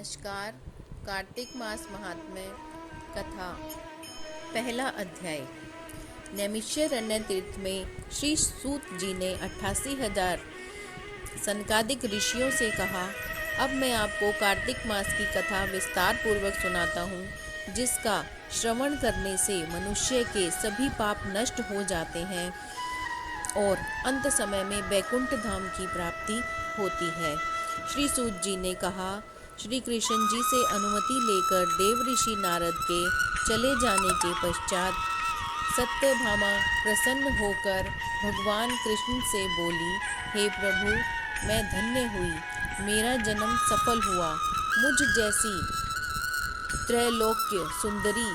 नमस्कार। कार्तिक मास महात्म्य कथा। पहला अध्याय। नैमिषारण्य तीर्थ में श्री सूत जी ने 88,000 सनकादिक ऋषियों से कहा, अब मैं आपको कार्तिक मास की कथा विस्तार पूर्वक सुनाता हूँ, जिसका श्रवण करने से मनुष्य के सभी पाप नष्ट हो जाते हैं और अंत समय में वैकुंठ धाम की प्राप्ति होती है। श्री सूत जी ने कहा, श्री कृष्ण जी से अनुमति लेकर देव ऋषि नारद के चले जाने के पश्चात सत्यभामा प्रसन्न होकर भगवान कृष्ण से बोली, हे प्रभु, मैं धन्य हुई, मेरा जन्म सफल हुआ। मुझ जैसी त्रैलोक्य सुंदरी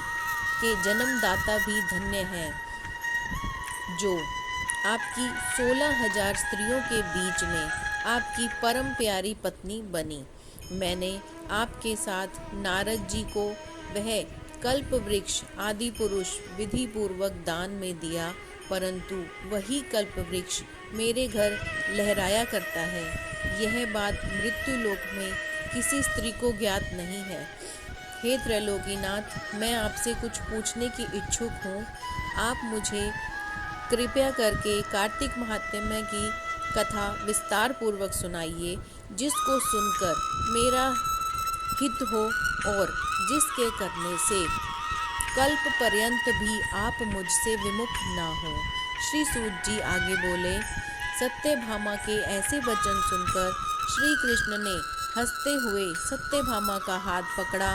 के जन्मदाता भी धन्य हैं, जो आपकी 16,000 स्त्रियों के बीच में आपकी परम प्यारी पत्नी बनी। मैंने आपके साथ नारद जी को वह कल्प वृक्ष आदि पुरुष विधि पूर्वक दान में दिया, परंतु वही कल्प वृक्ष मेरे घर लहराया करता है। यह बात मृत्यु लोक में किसी स्त्री को ज्ञात नहीं है। हे त्रैलोकीनाथ, मैं आपसे कुछ पूछने की इच्छुक हूँ। आप मुझे कृपया करके कार्तिक महात्म्य की कथा विस्तार पूर्वक सुनाइए, जिसको सुनकर मेरा हित हो और जिसके करने से कल्प पर्यंत भी आप मुझसे विमुख ना हो। श्री सूत जी आगे बोले, सत्यभामा के ऐसे वचन सुनकर श्री कृष्ण ने हंसते हुए सत्यभामा का हाथ पकड़ा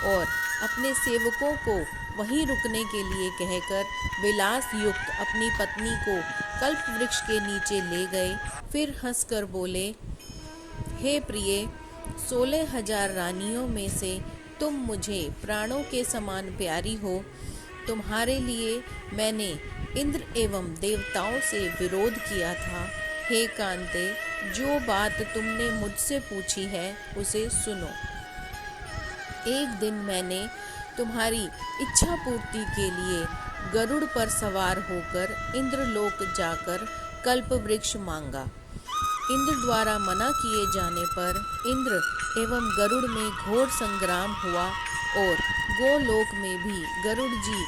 और अपने सेवकों को वहीं रुकने के लिए कहकर विलास युक्त अपनी पत्नी को कल्प वृक्ष के नीचे ले गए। फिर हंसकर बोले, हे प्रिय, 16,000 रानियों में से तुम मुझे प्राणों के समान प्यारी हो। तुम्हारे लिए मैंने इंद्र एवं देवताओं से विरोध किया था। हे कांते, जो बात तुमने मुझसे पूछी है उसे सुनो। एक दिन मैंने तुम्हारी इच्छा पूर्ति के लिए गरुड़ पर सवार होकर इंद्रलोक जाकर कल्प वृक्ष मांगा। इंद्र द्वारा मना किए जाने पर इंद्र एवं गरुड़ में घोर संग्राम हुआ और गोलोक में भी गरुड़ जी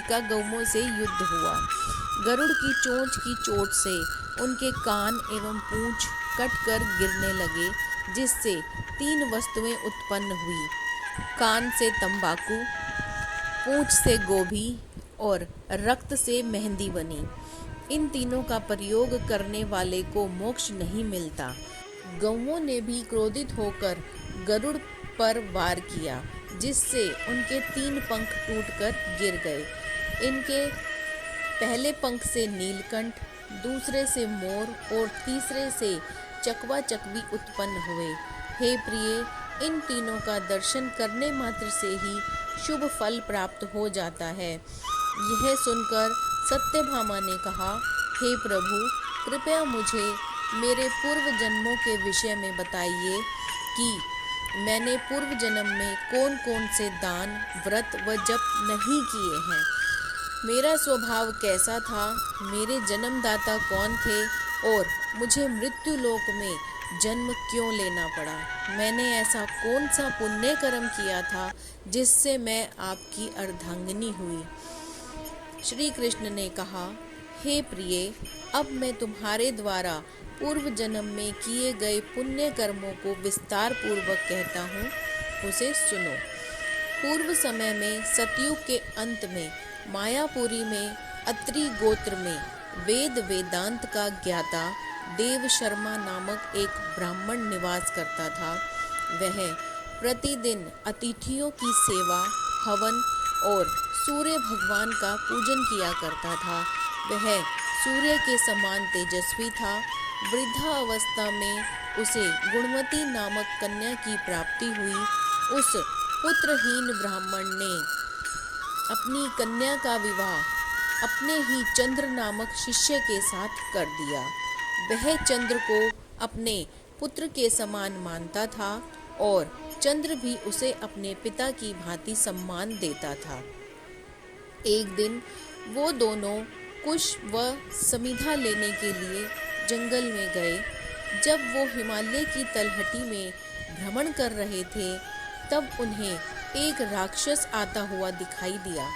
का गौओं से युद्ध हुआ। गरुड़ की चोंच से उनके कान एवं पूंछ कटकर गिरने लगे, जिससे 3 वस्तुएं उत्पन्न हुई। कान से तंबाकू, पूंछ से गोभी और रक्त से मेहंदी बनी। इन तीनों का प्रयोग करने वाले को मोक्ष नहीं मिलता। गौओं ने भी क्रोधित होकर गरुड़ पर वार किया, जिससे उनके 3 पंख टूटकर गिर गए। इनके पहले पंख से नीलकंठ, दूसरे से मोर और तीसरे से चकवा चकवी उत्पन्न हुए। हे प्रिय, इन तीनों का दर्शन करने मात्र से ही शुभ फल प्राप्त हो जाता है। यह सुनकर सत्यभामा ने कहा, हे प्रभु, कृपया मुझे मेरे पूर्व जन्मों के विषय में बताइए कि मैंने पूर्व जन्म में कौन कौन से दान, व्रत व जप नहीं किए हैं। मेरा स्वभाव कैसा था, मेरे जन्मदाता कौन थे और मुझे मृत्यु लोक में जन्म क्यों लेना पड़ा। मैंने ऐसा कौन सा पुण्य कर्म किया था जिससे मैं आपकी अर्धांगिनी हुई। श्री कृष्ण ने कहा, हे प्रिय, अब मैं तुम्हारे द्वारा पूर्व जन्म में किए गए पुण्य कर्मों को विस्तार पूर्वक कहता हूँ, उसे सुनो। पूर्व समय में सतयुग के अंत में मायापुरी में अत्रि गोत्र में वेद वेदांत का ज्ञाता देव शर्मा नामक एक ब्राह्मण निवास करता था। वह प्रतिदिन अतिथियों की सेवा, हवन और सूर्य भगवान का पूजन किया करता था। वह सूर्य के समान तेजस्वी था। वृद्धावस्था में उसे गुणवती नामक कन्या की प्राप्ति हुई। उस पुत्रहीन ब्राह्मण ने अपनी कन्या का विवाह अपने ही चंद्र नामक शिष्य के साथ कर दिया। वह चंद्र को अपने पुत्र के समान मानता था और चंद्र भी उसे अपने पिता की भांति सम्मान देता था। एक दिन वो दोनों कुश व समिधा लेने के लिए जंगल में गए। जब वो हिमालय की तलहटी में भ्रमण कर रहे थे, तब उन्हें एक राक्षस आता हुआ दिखाई दिया।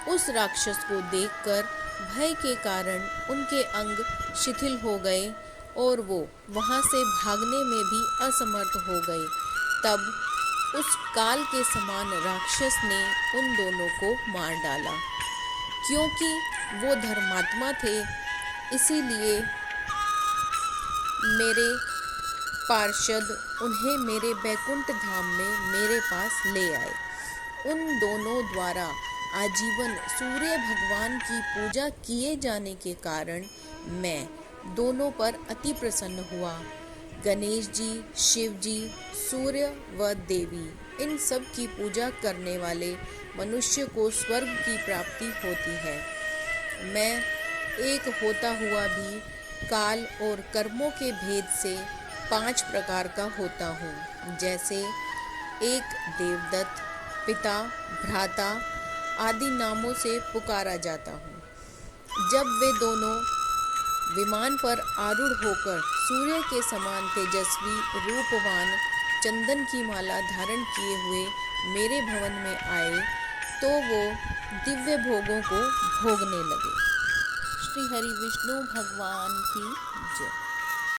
उस राक्षस को देखकर भय के कारण उनके अंग शिथिल हो गए और वो वहाँ से भागने में भी असमर्थ हो गए। तब उस काल के समान राक्षस ने उन दोनों को मार डाला। क्योंकि वो धर्मात्मा थे, इसीलिए मेरे पार्षद उन्हें मेरे बैकुंठ धाम में मेरे पास ले आए। उन दोनों द्वारा आजीवन सूर्य भगवान की पूजा किए जाने के कारण मैं दोनों पर अति प्रसन्न हुआ। गणेश जी, शिव जी, सूर्य व देवी, इन सब की पूजा करने वाले मनुष्य को स्वर्ग की प्राप्ति होती है। मैं एक होता हुआ भी काल और कर्मों के भेद से 5 प्रकार का होता हूँ। जैसे एक देवदत्त, पिता, भ्राता आदि नामों से पुकारा जाता हूँ। जब वे दोनों विमान पर आरूढ़ होकर सूर्य के समान तेजस्वी रूपवान चंदन की माला धारण किए हुए मेरे भवन में आए, तो वो दिव्य भोगों को भोगने लगे। श्री हरि विष्णु भगवान की जय।